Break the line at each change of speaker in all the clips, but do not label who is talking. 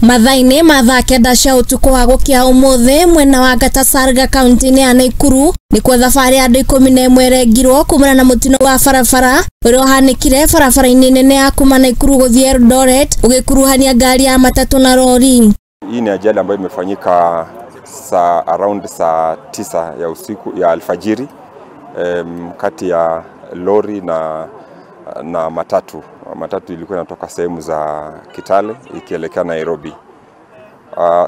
Mathaa-ini mathaa Kenda cia Utuku wa Gukia Umuthi Mwena wa Ngata Salgaa Kaunti-ini ya Naikuru ni kwa thabari andu 11 erengirwo kumana na mutino wa barabara uria uhanikire barabara-ini nene ya kuma Naikuru guthie Eldoret ugikuruhania ngari ya matatu na lori.
Hii ni ajali ambayo imefanyika around saa 9 ya usiku ya alfajiri kati ya lori na matatu. Matatu ilikuwa inatoka sehemu za Kitale ikielekea Nairobi.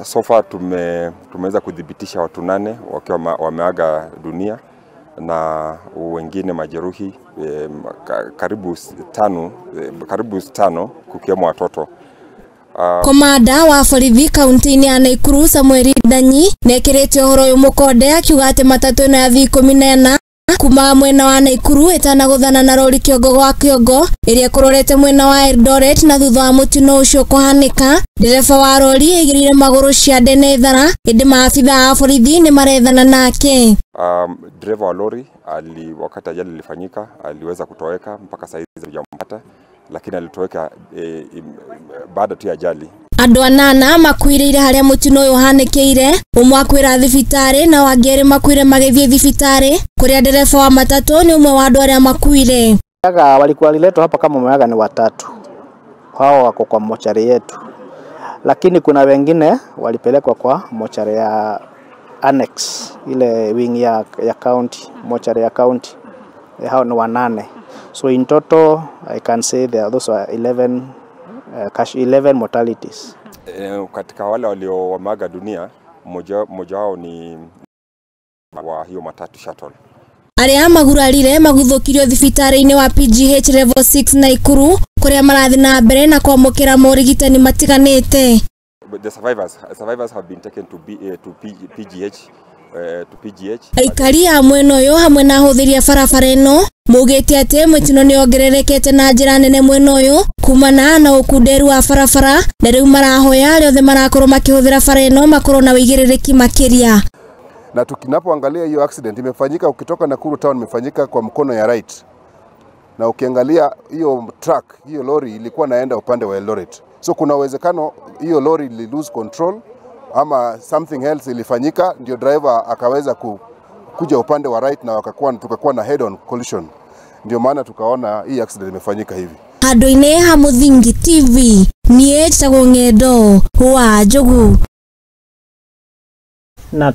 So far tumeweza kudhibitisha watu 8 wakiwa wameaga dunia na wengine majeruhi karibu 5 kukiwemo watoto.
Komanda wa borithi kaunti-ini ya Naikuru Danyi nekirite uhoro uyu mukonde akiuga ati matatu ino ya Athii 14 kuma mwena wa Naikuru itanaguthana na lori Kiongo gwa Kiongo iria kurorete mwena wa Eldoret na thutha wa mutino ucio kuhanika. Ndereba wa lori igirire maguru cia ndene thara indi maafitha a borithi ni marethana nake.
Dereva wa lori wakati ajali ilifanyika aliweza kutoweka mpaka saizi hajampata, lakini alitoweka baada tu ya ajali.
Andu 8 makuirire haria mutino uyu uhanikire, umwe akwira thibitari na wangeri makuire magithie thibitari kuria ndereba wa matatu ni umwe wa andu aria makuire.
Walikuwa liletwa hapa kama mwaga ni watatu, hao wako kwa mochari yetu, lakini kuna wengine walipelekwa kwa mochari ya annex, ile wing ya county, mochari ya county. Hao ni 8. So in total I can say those are 11 mortalities.
Katika wale waliomaga dunia mmoja wao ni wa hiyo matatu shuttle.
Aria magurarire maguthukirio thibitari-ini wa PGH level 6 Naikuru kuria marathi na mbere na kwamukira morigitani matiganite.
The survivors have been taken to PGH.
Aikari ya mwena uyu hamwe na ahuthiria barabara ino mugite ati mutino ni ongererekete na njira nene mwena uyu kumana na ukunderu wa barabara na riu marahoya aria othe marakorwo makihuthira bara ino makorwo na wigiririki makiria.
Na tukinapoangalia hiyo accident imefanyika ukitoka Nakuru town, imefanyika kwa mkono ya right, na ukiangalia hiyo truck, hiyo lori ilikuwa naenda upande wa Eldoret. So kuna uwezekano hiyo lori ili lose control ama something else ilifanyika, ndio driver akaweza kuja upande wa right na tukakuwa na head on collision. Ndio maana tukaona hii accident imefanyika hivi.
Andu-ini ha Muthingi TV ni eta Ng'endo wa Njogu.
Na